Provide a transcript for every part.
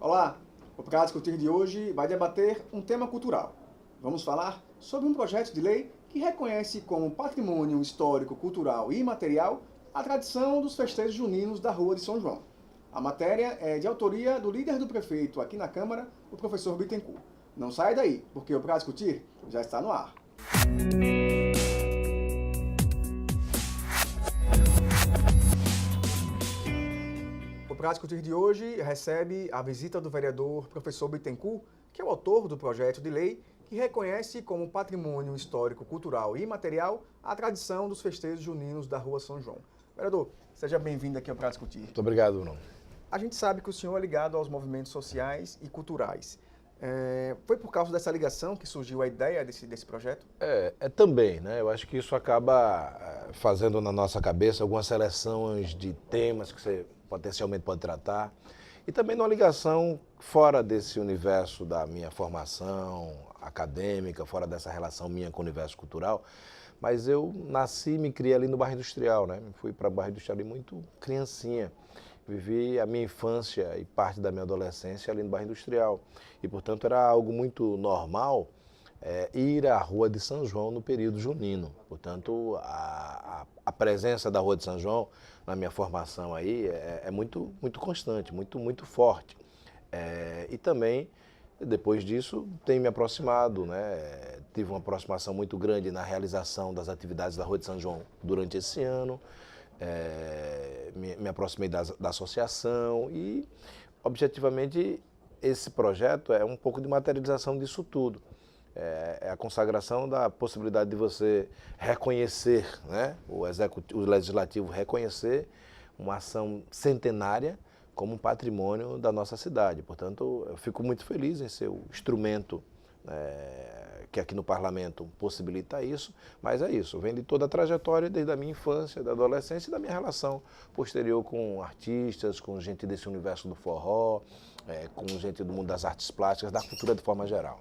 Olá, o Pra Discutir de hoje vai debater um tema cultural. Vamos falar sobre um projeto de lei que reconhece como patrimônio histórico, cultural e imaterial a tradição dos festejos juninos da Rua de São João. A matéria é de autoria do líder do prefeito aqui na Câmara, o professor Bittencourt. Não sai daí, porque o Pra Discutir já está no ar. O Pra Discutir de hoje recebe a visita do vereador professor Bittencourt, que é o autor do projeto de lei que reconhece como patrimônio histórico, cultural e imaterial a tradição dos festejos juninos da Rua São João. Vereador, seja bem-vindo aqui ao Pra Discutir. Muito obrigado, Bruno. A gente sabe que o senhor é ligado aos movimentos sociais e culturais. Foi por causa dessa ligação que surgiu a ideia desse projeto? Também, né? Eu acho que isso acaba fazendo na nossa cabeça algumas seleções de temas que você potencialmente pode tratar. E também numa ligação fora desse universo da minha formação acadêmica, fora dessa relação minha com o universo cultural. Mas eu nasci e me criei ali no bairro industrial, né? Fui para o bairro industrial ali muito criancinha. Vivi a minha infância e parte da minha adolescência ali no bairro industrial. E, portanto, era algo muito normal ir à Rua de São João no período junino. Portanto, a presença da Rua de São João na minha formação aí é muito, muito constante, muito forte. E também, depois disso, tenho me aproximado, né? Tive uma aproximação muito grande na realização das atividades da Rua de São João durante esse ano. Me aproximei da associação e, objetivamente, esse projeto é um pouco de materialização disso tudo. É a consagração da possibilidade de você reconhecer, né, o legislativo reconhecer uma ação centenária como um patrimônio da nossa cidade. Portanto, eu fico muito feliz em ser o instrumento que aqui no Parlamento possibilita isso, mas é isso, vem de toda a trajetória desde a minha infância, da adolescência e da minha relação posterior com artistas, com gente desse universo do forró, com gente do mundo das artes plásticas, da cultura de forma geral.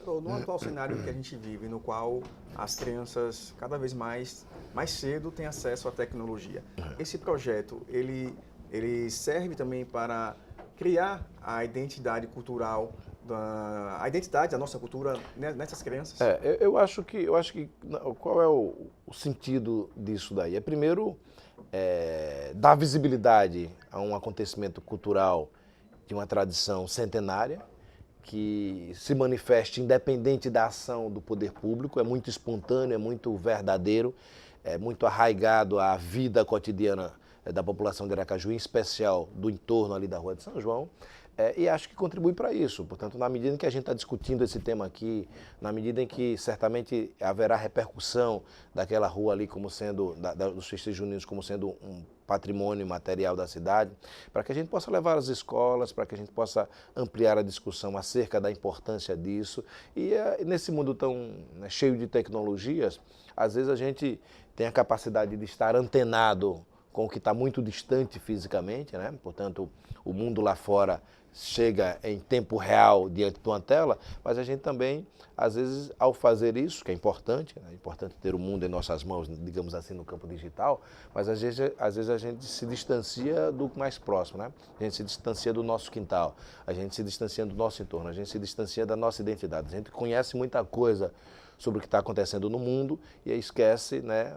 No atual cenário que a gente vive, no qual as crianças cada vez mais cedo têm acesso à tecnologia, esse projeto, ele serve também para criar a identidade cultural, a identidade da nossa cultura nessas crianças? Eu acho que qual é o sentido disso daí? Primeiro, dar visibilidade a um acontecimento cultural de uma tradição centenária, que se manifeste independente da ação do poder público, é muito espontâneo, é muito verdadeiro, é muito arraigado à vida cotidiana da população de Aracaju, em especial do entorno ali da Rua de São João, e acho que contribui para isso. Portanto, na medida em que a gente está discutindo esse tema aqui, na medida em que certamente haverá repercussão daquela rua ali como sendo, dos festejos juninos como sendo um patrimônio material da cidade, para que a gente possa levar às escolas, para que a gente possa ampliar a discussão acerca da importância disso. E nesse mundo tão cheio de tecnologias, às vezes a gente tem a capacidade de estar antenado com o que está muito distante fisicamente, né? Portanto, o mundo lá fora chega em tempo real diante de uma tela, mas a gente também, às vezes, ao fazer isso, que é importante, né? É importante ter o mundo em nossas mãos, digamos assim, no campo digital, mas às vezes a gente se distancia do mais próximo, né? A gente se distancia do nosso quintal, a gente se distancia do nosso entorno, a gente se distancia da nossa identidade. A gente conhece muita coisa sobre o que está acontecendo no mundo e aí esquece, né,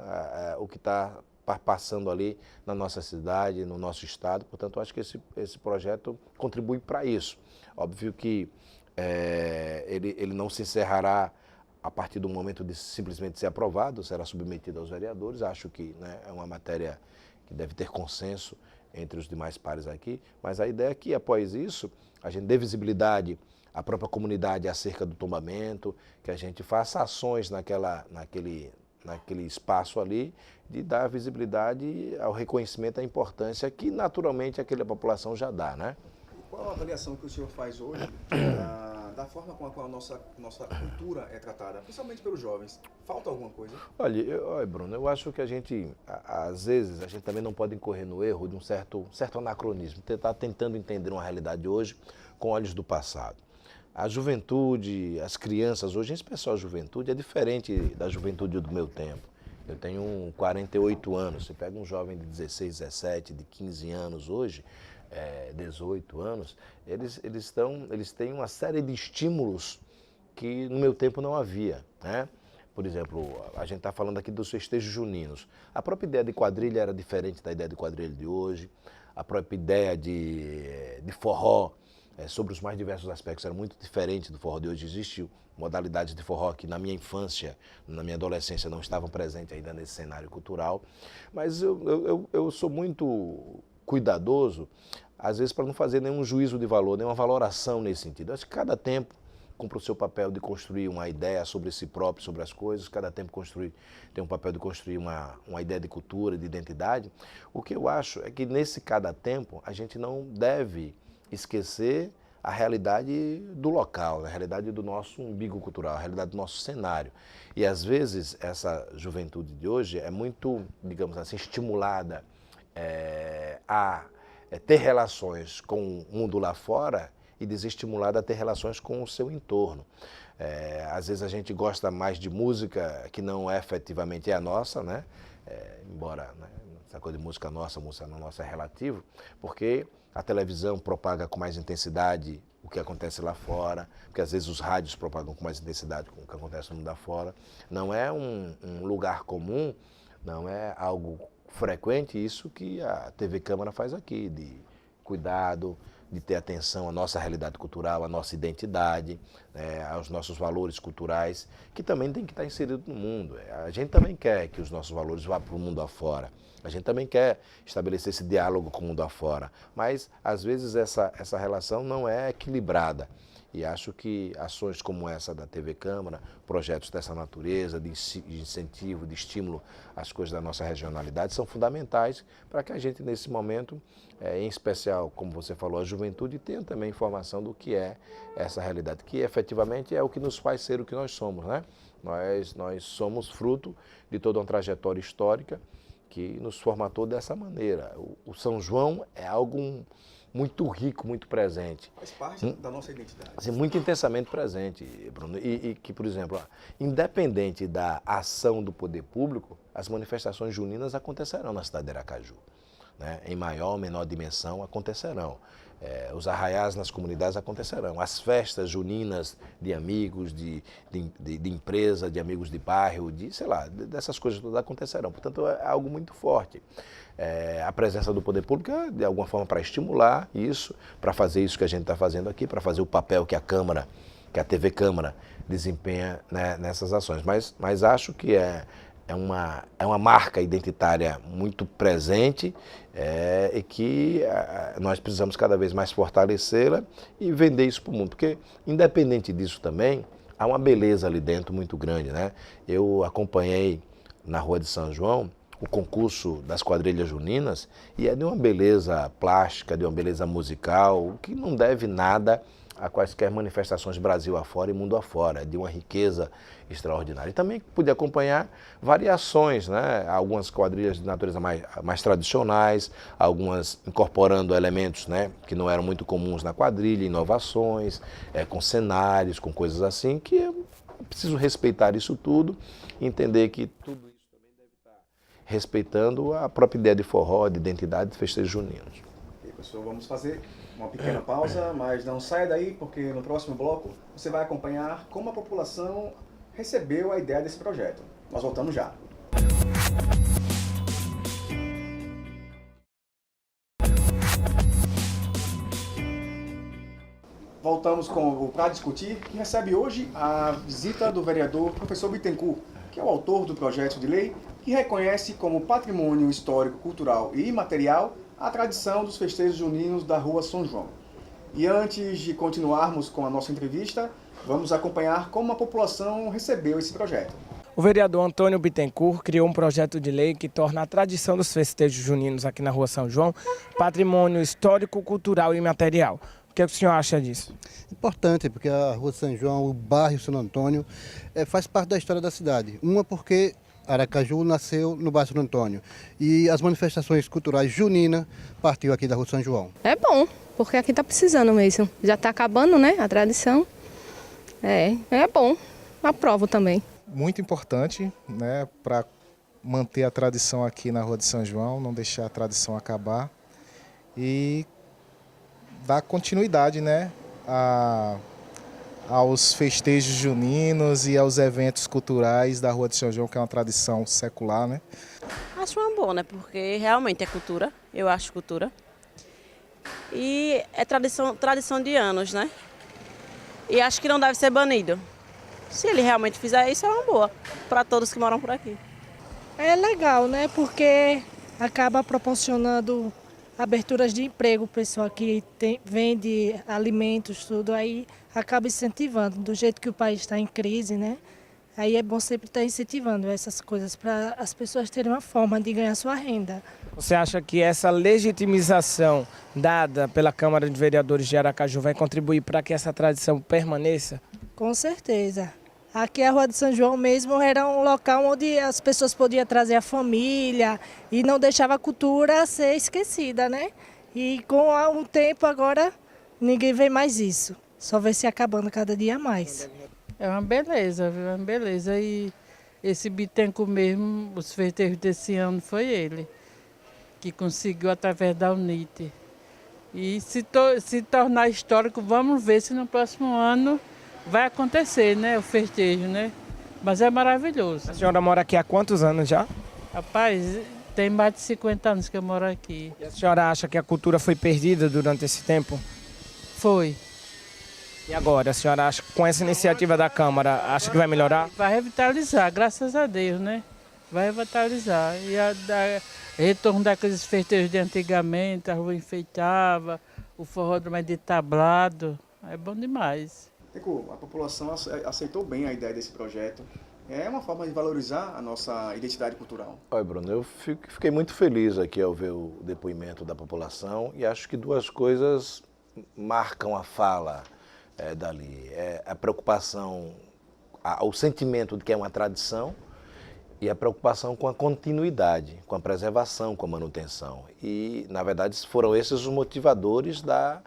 o que está passando ali na nossa cidade, no nosso estado. Portanto, eu acho que esse projeto contribui para isso. Óbvio que ele não se encerrará a partir do momento de simplesmente ser aprovado, será submetido aos vereadores. Acho que, né, é uma matéria que deve ter consenso entre os demais pares aqui, mas a ideia é que, após isso, a gente dê visibilidade à própria comunidade acerca do tombamento, que a gente faça ações naquele espaço ali, de dar visibilidade ao reconhecimento da importância que naturalmente aquela população já dá, né? Qual a avaliação que o senhor faz hoje da forma com a qual a nossa cultura é tratada, principalmente pelos jovens? Falta alguma coisa? Olha, Bruno, eu acho que às vezes, a gente também não pode incorrer no erro de um certo anacronismo, estar tentando entender uma realidade hoje com olhos do passado. A juventude, as crianças hoje, em especial a juventude, é diferente da juventude do meu tempo. Eu tenho 48 anos, você pega um jovem de 16, 17, de 15 anos hoje, 18 anos, eles têm uma série de estímulos que no meu tempo não havia, né? Por exemplo, a gente está falando aqui dos festejos juninos. A própria ideia de quadrilha era diferente da ideia de quadrilha de hoje. A própria ideia de forró, sobre os mais diversos aspectos, era muito diferente do forró de hoje. Existem modalidades de forró que na minha infância, na minha adolescência, não estavam presentes ainda nesse cenário cultural. Mas eu sou muito cuidadoso, às vezes, para não fazer nenhum juízo de valor, nenhuma valoração nesse sentido. Acho que cada tempo cumpre o seu papel de construir uma ideia sobre si próprio, sobre as coisas, cada tempo tem um papel de construir uma ideia de cultura, de identidade. O que eu acho é que nesse cada tempo a gente não deve esquecer a realidade do local, a realidade do nosso umbigo cultural, a realidade do nosso cenário. E às vezes essa juventude de hoje é muito, digamos assim, estimulada a ter relações com o mundo lá fora e desestimulada a ter relações com o seu entorno. Às vezes a gente gosta mais de música que não efetivamente é a nossa, né? Embora, né, essa coisa de música nossa não nossa é relativo, porque a televisão propaga com mais intensidade o que acontece lá fora, porque às vezes os rádios propagam com mais intensidade o que acontece no mundo lá fora. Não é um lugar comum, não é algo frequente isso que a TV Câmara faz aqui, de cuidado, de ter atenção à nossa realidade cultural, à nossa identidade, aos nossos valores culturais, que também tem que estar inserido no mundo. A gente também quer que os nossos valores vá para o mundo afora. A gente também quer estabelecer esse diálogo com o mundo afora. Mas, às vezes, essa relação não é equilibrada. E acho que ações como essa da TV Câmara, projetos dessa natureza, de incentivo, de estímulo às coisas da nossa regionalidade, são fundamentais para que a gente, nesse momento, em especial, como você falou, a juventude, tenha também informação do que é essa realidade, que efetivamente é o que nos faz ser o que nós somos, né? Nós somos fruto de toda uma trajetória histórica que nos formatou dessa maneira. O São João é algo muito rico, muito presente. Faz parte da nossa identidade. Assim, muito intensamente presente, Bruno. E que, por exemplo, independente da ação do poder público, as manifestações juninas acontecerão na cidade de Aracaju. Né? Em maior ou menor dimensão acontecerão. Os arraiais nas comunidades acontecerão. As festas juninas de amigos, de empresa, de amigos de bairro, dessas coisas todas acontecerão. Portanto, é algo muito forte. A presença do poder público é, de alguma forma, para estimular isso, para fazer isso que a gente está fazendo aqui, para fazer o papel que a TV Câmara desempenha, né, nessas ações. Mas acho que é uma marca identitária muito presente e que nós precisamos cada vez mais fortalecê-la e vender isso para o mundo. Porque, independente disso também, há uma beleza ali dentro muito grande, né? Eu acompanhei na Rua de São João o concurso das quadrilhas juninas e é de uma beleza plástica, de uma beleza musical, que não deve nada a quaisquer manifestações Brasil afora e mundo afora, de uma riqueza extraordinária. E também pude acompanhar variações, né? Algumas quadrilhas de natureza mais tradicionais, algumas incorporando elementos, né, que não eram muito comuns na quadrilha, inovações, com cenários, com coisas assim, que eu preciso respeitar isso tudo e entender que tudo isso também deve estar respeitando a própria ideia de forró, de identidade de festejos juninos. Ok, pessoal, vamos fazer uma pequena pausa, mas não saia daí, porque no próximo bloco você vai acompanhar como a população recebeu a ideia desse projeto. Nós voltamos já. Voltamos com o Pra Discutir, que recebe hoje a visita do vereador professor Bittencourt, que é o autor do projeto de lei que reconhece como patrimônio histórico, cultural e imaterial a tradição dos festejos juninos da Rua São João. E antes de continuarmos com a nossa entrevista, vamos acompanhar como a população recebeu esse projeto. O vereador Antônio Bittencourt criou um projeto de lei que torna a tradição dos festejos juninos aqui na Rua São João patrimônio histórico, cultural e imaterial. O que o senhor acha disso? Importante, porque a Rua São João, o bairro São Antônio, faz parte da história da cidade. Uma porque Aracaju nasceu no bairro São Antônio e as manifestações culturais juninas partiu aqui da Rua São João. É bom, porque aqui está precisando mesmo. Já está acabando, né, a tradição. É bom. Aprovo também. Muito importante, né, para manter a tradição aqui na Rua de São João, não deixar a tradição acabar. E dar continuidade, né, aos festejos juninos e aos eventos culturais da Rua de São João, que é uma tradição secular, né? Acho uma boa, né? Porque realmente é cultura, eu acho cultura. E é tradição de anos, né? E acho que não deve ser banido. Se ele realmente fizer isso, é uma boa para todos que moram por aqui. É legal, né? Porque acaba proporcionando aberturas de emprego, o pessoal que vende alimentos, tudo aí acaba incentivando. Do jeito que o país está em crise, né? Aí é bom sempre estar incentivando essas coisas para as pessoas terem uma forma de ganhar sua renda. Você acha que essa legitimização dada pela Câmara de Vereadores de Aracaju vai contribuir para que essa tradição permaneça? Com certeza. Aqui a Rua de São João mesmo era um local onde as pessoas podiam trazer a família e não deixava a cultura ser esquecida, né? E com o tempo agora ninguém vê mais isso. Só vai se acabando cada dia mais. É uma beleza, viu? É uma beleza. E esse Bittencourt mesmo, os festejos desse ano foi ele que conseguiu através da UNIT. E se tornar histórico, vamos ver se no próximo ano vai acontecer, né, o festejo, né? Mas é maravilhoso. A senhora mora aqui há quantos anos já? Rapaz, tem mais de 50 anos que eu moro aqui. E a senhora acha que a cultura foi perdida durante esse tempo? Foi. E agora, a senhora acha que com essa iniciativa da Câmara, acha que vai melhorar? Vai revitalizar, graças a Deus, né? Vai revitalizar. E retorno daqueles festejos de antigamente, a rua enfeitava, o forró mais de tablado. É bom demais. A população aceitou bem a ideia desse projeto. É uma forma de valorizar a nossa identidade cultural. Olha, Bruno, eu fiquei muito feliz aqui ao ver o depoimento da população e acho que duas coisas marcam a fala dali. É a preocupação, o sentimento de que é uma tradição e a preocupação com a continuidade, com a preservação, com a manutenção. E, na verdade, foram esses os motivadores da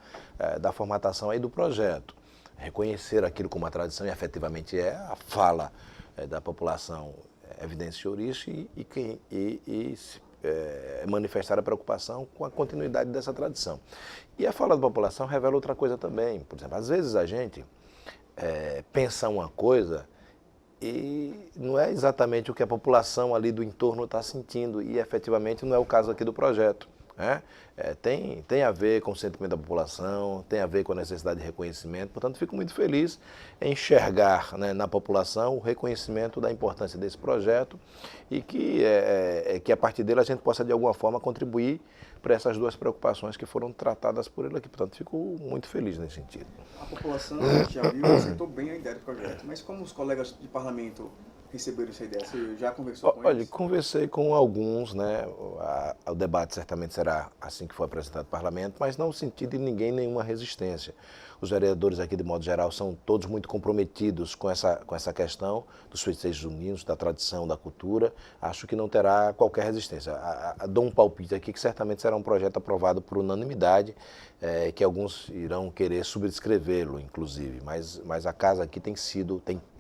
formatação aí do projeto. Reconhecer aquilo como uma tradição e efetivamente a fala da população evidenciou isso e manifestar a preocupação com a continuidade dessa tradição. E a fala da população revela outra coisa também. Por exemplo, às vezes a gente pensa uma coisa e não é exatamente o que a população ali do entorno está sentindo e efetivamente não é o caso aqui do projeto. Tem a ver com o sentimento da população, tem a ver com a necessidade de reconhecimento, portanto fico muito feliz em enxergar, né, na população o reconhecimento da importância desse projeto e que a partir dele a gente possa de alguma forma contribuir para essas duas preocupações que foram tratadas por ele aqui, portanto fico muito feliz nesse sentido. A população, a gente já viu, aceitou bem a ideia do projeto, mas como os colegas de parlamento receberam essa ideia? Você já conversou com eles? Olha, conversei com alguns, né? O debate certamente será assim que for apresentado no parlamento, mas não sentindo em ninguém nenhuma resistência. Os vereadores aqui, de modo geral, são todos muito comprometidos com essa questão dos festejos juninos, da tradição, da cultura. Acho que não terá qualquer resistência. Dou um palpite aqui que certamente será um projeto aprovado por unanimidade, que alguns irão querer subscrevê-lo, inclusive. Mas a casa aqui tem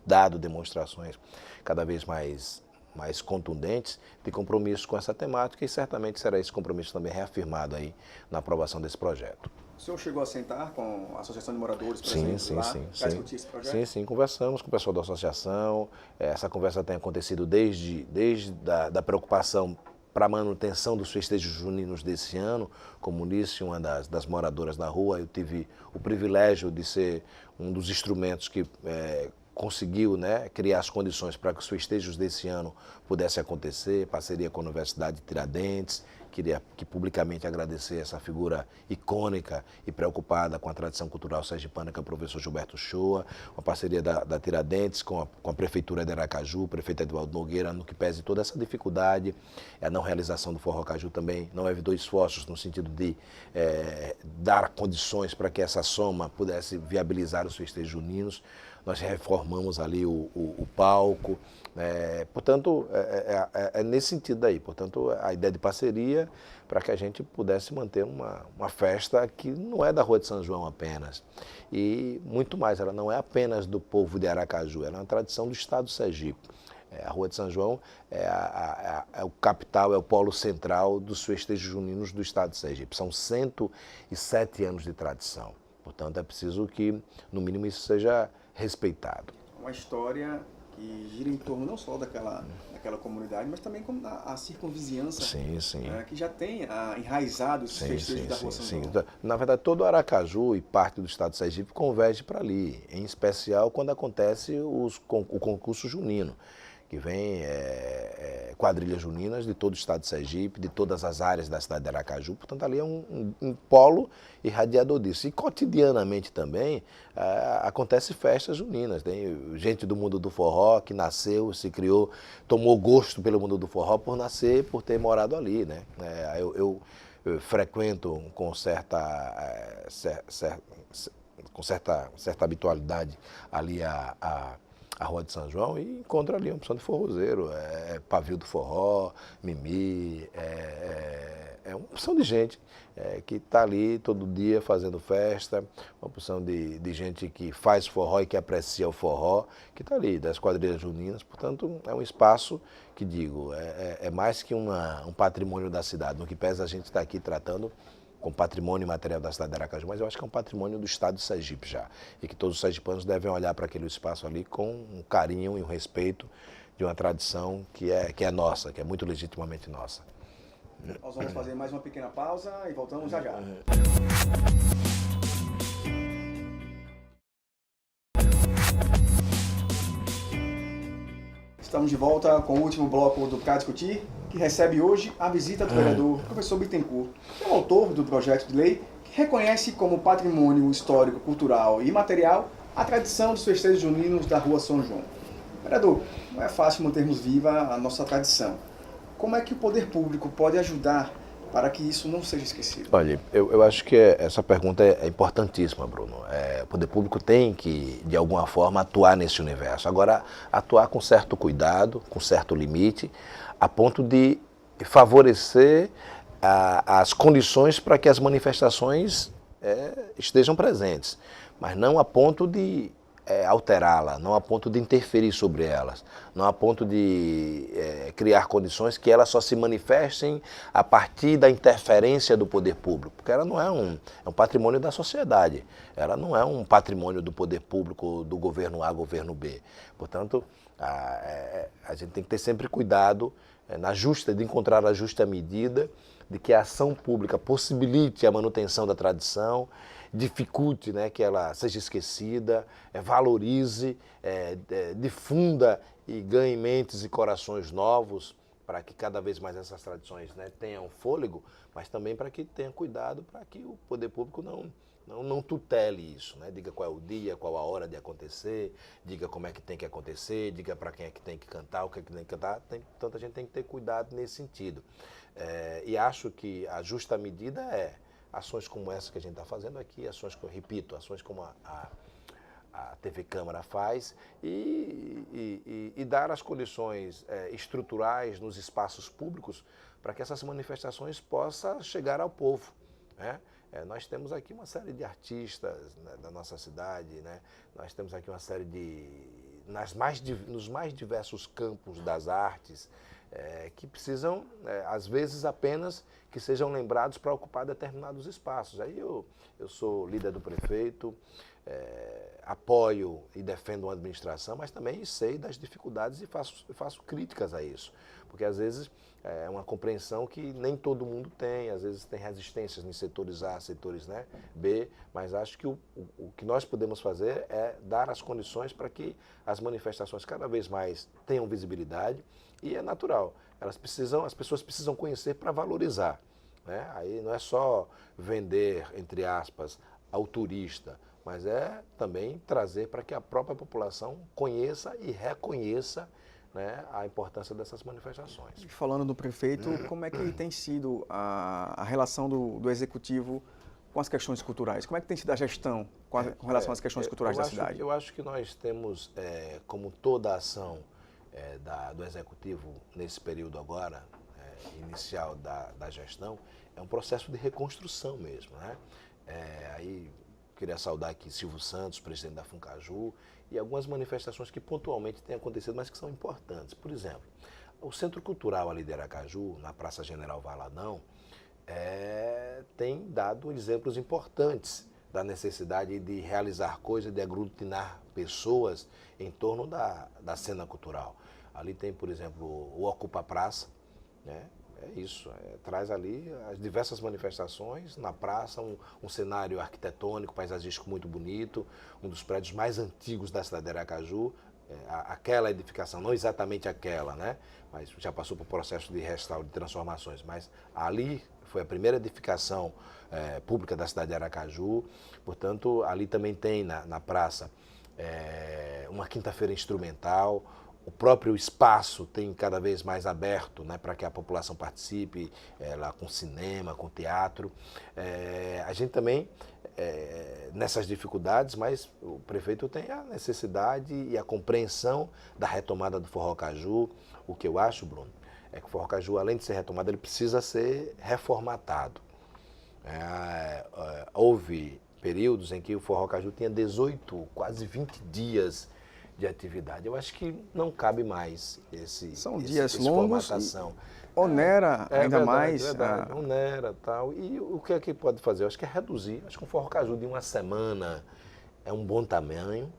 dado demonstrações cada vez mais contundentes de compromisso com essa temática e certamente será esse compromisso também reafirmado aí na aprovação desse projeto. O senhor chegou a sentar com a Associação de Moradores, por sim, exemplo, para discutir esse projeto? Sim, conversamos com o pessoal da associação. Essa conversa tem acontecido desde da preocupação para a manutenção dos festejos juninos desse ano. Como disse uma das moradoras da rua, eu tive o privilégio de ser um dos instrumentos que conseguiu, né, criar as condições para que os festejos desse ano pudessem acontecer, parceria com a Universidade de Tiradentes. Queria publicamente agradecer essa figura icônica e preocupada com a tradição cultural sergipana, que é o professor Gilberto Shoa, uma parceria da Tiradentes com a Prefeitura de Aracaju, o prefeito Edvaldo Nogueira, no que pese toda essa dificuldade. A não realização do Forró Caju também não evitou esforços no sentido de dar condições para que essa soma pudesse viabilizar os festejos juninos. Nós reformamos ali o palco, portanto, é nesse sentido daí. Portanto, a ideia de parceria para que a gente pudesse manter uma festa que não é da Rua de São João apenas. E muito mais, ela não é apenas do povo de Aracaju, ela é uma tradição do Estado do Sergipe. A Rua de São João é o capital, é o polo central dos festejos juninos do estado de Sergipe. São 107 anos de tradição. Portanto, é preciso que, no mínimo, isso seja respeitado. Uma história que gira em torno não só daquela comunidade, mas também como a circunvizinhança, que já tem enraizado os festejos da Rua São João. Na verdade, todo o Aracaju e parte do estado de Sergipe converge para ali, em especial quando acontece o concurso junino, que vem quadrilhas juninas de todo o estado de Sergipe, de todas as áreas da cidade de Aracaju. Portanto, ali é um polo irradiador disso. E cotidianamente também acontece festas juninas. Tem gente do mundo do forró que nasceu, se criou, tomou gosto pelo mundo do forró por nascer, por ter morado ali, né? Eu frequento com certa habitualidade ali a Rua de São João e encontro ali uma opção de forrozeiro, pavio do forró, mimi, é uma opção de gente que está ali todo dia fazendo festa, uma opção de gente que faz forró e que aprecia o forró, que está ali, das quadrilhas juninas. Portanto, é um espaço que, digo, é mais que um patrimônio da cidade, no que pesa a gente estar aqui tratando com patrimônio material da cidade de Aracaju, mas eu acho que é um patrimônio do estado de Sergipe já, e que todos os sergipanos devem olhar para aquele espaço ali com um carinho e um respeito de uma tradição que é nossa, que é muito legitimamente nossa. Nós vamos fazer mais uma pequena pausa e voltamos já já. Estamos de volta com o último bloco do Pra Discutir, que recebe hoje a visita do vereador professor Bittencourt, que é o autor do projeto de lei que reconhece como patrimônio histórico, cultural e imaterial a tradição dos festejos juninos da Rua São João. Vereador, não é fácil mantermos viva a nossa tradição. Como é que o poder público pode ajudar para que isso não seja esquecido? Olha, eu acho que essa pergunta é importantíssima, Bruno. O poder público tem que, de alguma forma, atuar nesse universo. Agora, atuar com certo cuidado, com certo limite, a ponto de favorecer as condições para que as manifestações estejam presentes, mas não a ponto de alterá-la, não a ponto de interferir sobre elas, não a ponto de criar condições que elas só se manifestem a partir da interferência do poder público, porque ela não é um patrimônio da sociedade, ela não é um patrimônio do poder público, do governo A, governo B. Portanto, a gente tem que ter sempre cuidado de encontrar a justa medida, de que a ação pública possibilite a manutenção da tradição, dificulte, né, que ela seja esquecida, valorize, difunda e ganhe mentes e corações novos para que cada vez mais essas tradições, né, tenham fôlego, mas também para que tenha cuidado para que o poder público não tutele isso, né? Diga qual é o dia, qual a hora de acontecer, diga como é que tem que acontecer, diga para quem é que tem que cantar, o que é que tem que cantar. Portanto, a gente tem que ter cuidado nesse sentido. E acho que a justa medida é ações como essa que a gente está fazendo aqui, ações que eu repito, ações como a TV Câmara faz e dar as condições estruturais nos espaços públicos para que essas manifestações possam chegar ao povo, né? Nós temos aqui uma série de artistas, né, da nossa cidade, né? Nós temos aqui uma série nos mais diversos campos das artes, que precisam, às vezes, apenas que sejam lembrados para ocupar determinados espaços. Aí eu sou líder do prefeito, apoio e defendo uma administração, mas também sei das dificuldades e faço críticas a isso, porque às vezes é uma compreensão que nem todo mundo tem, às vezes tem resistências em setores A, setores, né, B, mas acho que o que nós podemos fazer é dar as condições para que as manifestações cada vez mais tenham visibilidade e é natural. As pessoas precisam conhecer para valorizar, né? Aí não é só vender, entre aspas, ao turista, mas é também trazer para que a própria população conheça e reconheça, né, a importância dessas manifestações. E falando do prefeito, como é que tem sido a relação do executivo com as questões culturais? Como é que tem sido a gestão com relação às questões culturais da cidade? Eu acho que nós temos, como toda a ação do executivo nesse período agora, inicial da gestão, é um processo de reconstrução mesmo, né? Aí queria saudar aqui Silvio Santos, presidente da Funcaju, e algumas manifestações que pontualmente têm acontecido, mas que são importantes. Por exemplo, o Centro Cultural ali de Aracaju, na Praça General Valadão, tem dado exemplos importantes da necessidade de realizar coisas, de aglutinar pessoas em torno da cena cultural. Ali tem, por exemplo, o Ocupa Praça, né? É isso, traz ali as diversas manifestações na praça, um cenário arquitetônico, paisagístico muito bonito, um dos prédios mais antigos da cidade de Aracaju, aquela edificação, não exatamente aquela, né? Mas já passou por processo de restauro, de transformações, mas ali foi a primeira edificação pública da cidade de Aracaju, portanto, ali também tem na praça uma quinta-feira instrumental. O próprio espaço tem cada vez mais aberto, né, para que a população participe, lá com cinema, com teatro. A gente também, nessas dificuldades, mas o prefeito tem a necessidade e a compreensão da retomada do Forró Caju. O que eu acho, Bruno, é que o Forró Caju, além de ser retomado, ele precisa ser reformatado. Houve períodos em que o Forró Caju tinha 18, quase 20 dias de atividade. Eu acho que não cabe mais dias longos formatação. Onera ainda verdade, mais. Verdade, onera tal. E o que é que pode fazer? Eu acho que é reduzir. Acho que um Forró Caju de uma semana é um bom tamanho,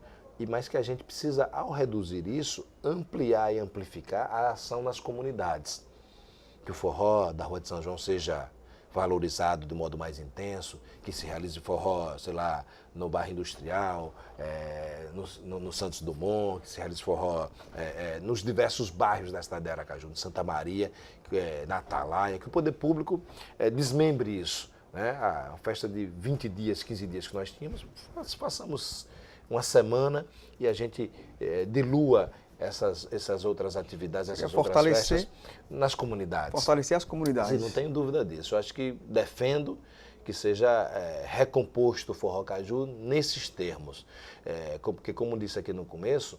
mas que a gente precisa, ao reduzir isso, ampliar e amplificar a ação nas comunidades. Que o forró da Rua de São João seja valorizado de modo mais intenso, que se realize forró, sei lá, no bairro Industrial, no Santos Dumont, que se realize forró nos diversos bairros da cidade de Aracaju, de Santa Maria, na Atalaia, que o poder público desmembre isso. Né? A festa de 20 dias, 15 dias que nós tínhamos, façamos uma semana e a gente dilua essas outras atividades, essas outras festas nas comunidades. Fortalecer as comunidades. Sim, não tenho dúvida disso. Eu acho que defendo que seja recomposto o Forró Caju nesses termos. Porque, como disse aqui no começo,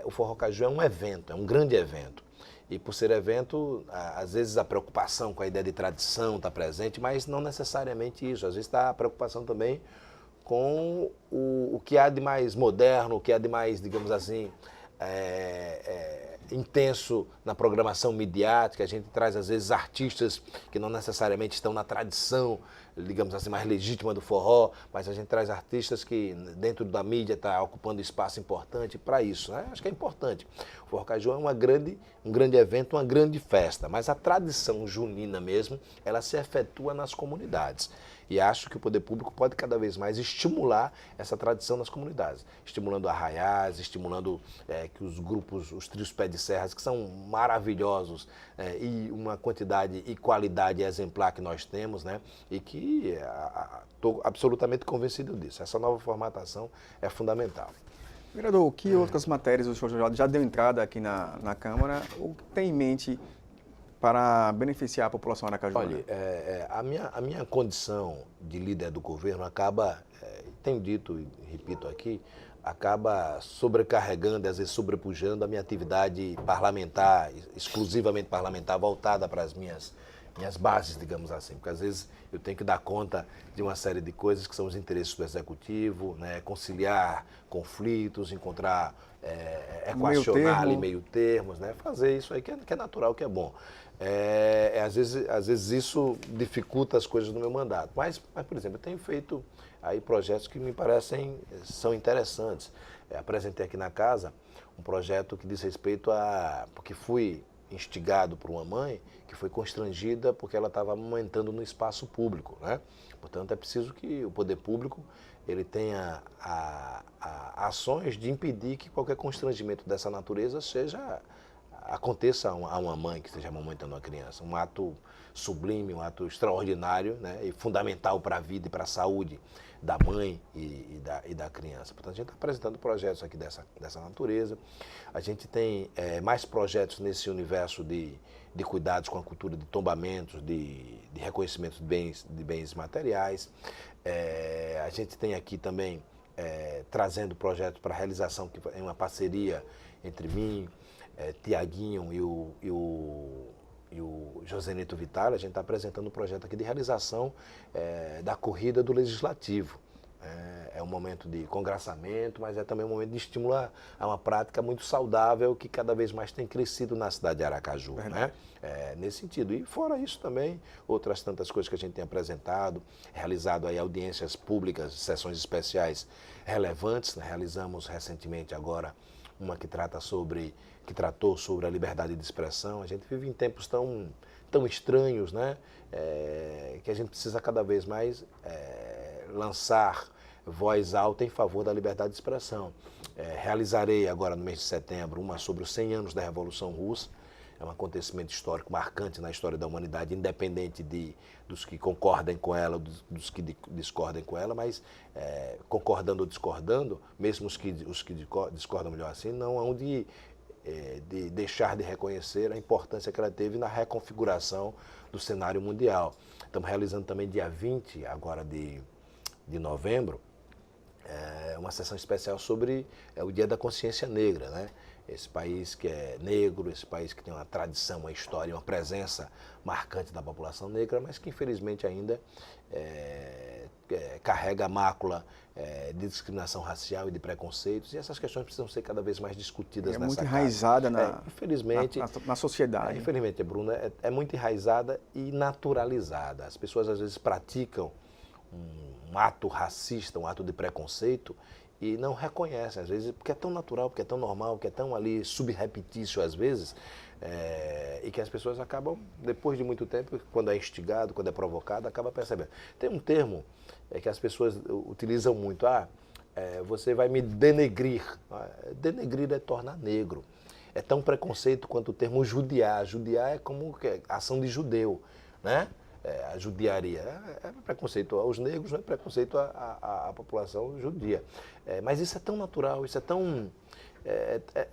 o Forró Caju é um evento, é um grande evento. E por ser evento, às vezes a preocupação com a ideia de tradição está presente, mas não necessariamente isso. Às vezes está a preocupação também com o que há de mais moderno, o que há de mais, digamos assim, intenso na programação midiática. A gente traz, às vezes, artistas que não necessariamente estão na tradição, digamos assim, mais legítima do forró, mas a gente traz artistas que, dentro da mídia, está ocupando espaço importante para isso, né? Acho que é importante. O Forró Caju é um grande evento, uma grande festa, mas a tradição junina mesmo, ela se efetua nas comunidades. E acho que o poder público pode cada vez mais estimular essa tradição nas comunidades, estimulando arraiais, estimulando que os grupos, os trios pé de serras, que são maravilhosos, e uma quantidade e qualidade exemplar que nós temos, né? E que estou absolutamente convencido disso. Essa nova formatação é fundamental. Vereador, que outras matérias o senhor já deu entrada aqui na Câmara? O que tem em mente para beneficiar a população aracajuana? Olha, a minha condição de líder do governo acaba, tenho dito e repito aqui, acaba sobrecarregando, às vezes sobrepujando a minha atividade parlamentar, exclusivamente parlamentar, voltada para as minhas bases, digamos assim, porque às vezes eu tenho que dar conta de uma série de coisas que são os interesses do executivo, né, conciliar conflitos, encontrar, equacionar ali meio termos, né, fazer isso aí que é natural, que é bom. Às vezes isso dificulta as coisas no meu mandato, mas por exemplo, eu tenho feito aí projetos que me parecem, são interessantes. Apresentei aqui na casa um projeto que diz respeito porque fui instigado por uma mãe que foi constrangida porque ela estava amamentando no espaço público, né? Portanto, é preciso que o poder público ele tenha ações de impedir que qualquer constrangimento dessa natureza aconteça a uma mãe que esteja amamentando uma criança. Um ato sublime, um ato extraordinário, né? E fundamental para a vida e para a saúde da mãe e da criança. Portanto, a gente está apresentando projetos aqui dessa natureza. A gente tem mais projetos nesse universo de cuidados com a cultura de tombamentos, de reconhecimento de bens materiais. A gente tem aqui também trazendo projetos para realização, que é uma parceria entre mim, Tiaguinho e o José Neto Vitale. A gente está apresentando um projeto aqui de realização da corrida do Legislativo, É um momento de congraçamento, mas é também um momento de estímulo a uma prática muito saudável que cada vez mais tem crescido na cidade de Aracaju, né? Nesse sentido. E fora isso também, outras tantas coisas que a gente tem apresentado, realizado aí audiências públicas, sessões especiais relevantes, né? Realizamos recentemente agora uma que tratou sobre a liberdade de expressão. A gente vive em tempos tão estranhos, né? Que a gente precisa cada vez mais lançar voz alta em favor da liberdade de expressão. Realizarei agora no mês de setembro uma sobre os 100 anos da Revolução Russa. É um acontecimento histórico marcante na história da humanidade, independente dos que concordem com ela, dos que discordem com ela, mas concordando ou discordando, mesmo os que discordam, melhor assim, não hão de deixar de reconhecer a importância que ela teve na reconfiguração do cenário mundial. Estamos realizando também dia 20, agora de novembro, uma sessão especial sobre o Dia da Consciência Negra, né? Esse país que é negro, esse país que tem uma tradição, uma história, uma presença marcante da população negra, mas que infelizmente ainda carrega a mácula de discriminação racial e de preconceitos, e essas questões precisam ser cada vez mais discutidas nessa casa. É muito enraizada infelizmente, na sociedade. Infelizmente, Bruno, é muito enraizada e naturalizada. As pessoas às vezes praticam um ato racista, um ato de preconceito, e não reconhecem, às vezes, porque é tão natural, porque é tão normal, porque é tão ali subrepetício, às vezes, e que as pessoas acabam, depois de muito tempo, quando é instigado, quando é provocado, acaba percebendo. Tem um termo que as pessoas utilizam muito, você vai me denegrir. Denegrir é tornar negro. É tão preconceito quanto o termo judiar. Judiar é como ação de judeu, né? A judiaria é preconceito aos negros, não é preconceito à população judia. Mas isso é tão natural, isso é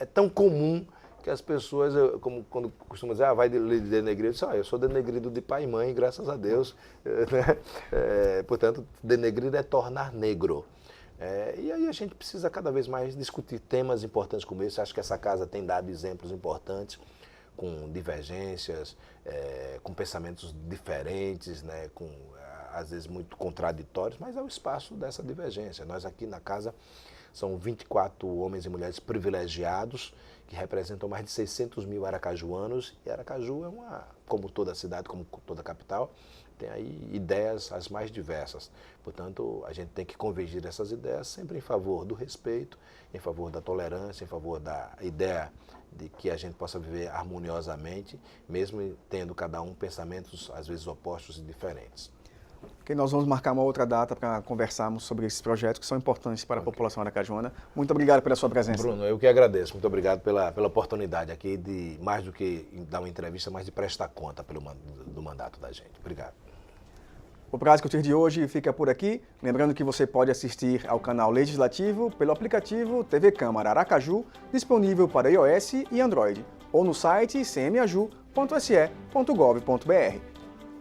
tão comum que as pessoas, como quando costumam dizer, vai denegrir, eu sou denegrido de pai e mãe, graças a Deus. Portanto, denegrir é tornar negro. E aí a gente precisa cada vez mais discutir temas importantes como esse. Acho que essa casa tem dado exemplos importantes, com divergências, com pensamentos diferentes, né, às vezes muito contraditórios, mas é o espaço dessa divergência. Nós aqui na casa são 24 homens e mulheres privilegiados, que representam mais de 600 mil aracajuanos, e Aracaju como toda cidade, como toda capital, tem aí ideias as mais diversas. Portanto, a gente tem que convergir essas ideias sempre em favor do respeito, em favor da tolerância, em favor da ideia de que a gente possa viver harmoniosamente, mesmo tendo cada um pensamentos, às vezes, opostos e diferentes. Nós vamos marcar uma outra data para conversarmos sobre esses projetos que são importantes para a população aracajuana. Muito obrigado pela sua presença. Bruno, eu que agradeço. Muito obrigado pela oportunidade aqui de, mais do que dar uma entrevista, mas de prestar conta do mandato da gente. Obrigado. O Pra Discutir de hoje fica por aqui. Lembrando que você pode assistir ao canal Legislativo pelo aplicativo TV Câmara Aracaju, disponível para iOS e Android, ou no site cmaju.se.gov.br.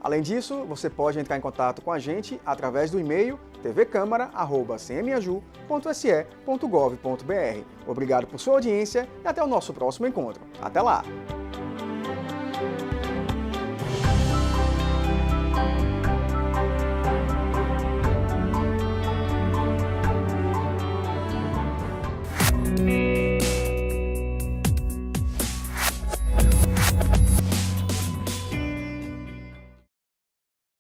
Além disso, você pode entrar em contato com a gente através do e-mail tvcamara@cmaju.se.gov.br. Obrigado por sua audiência e até o nosso próximo encontro. Até lá!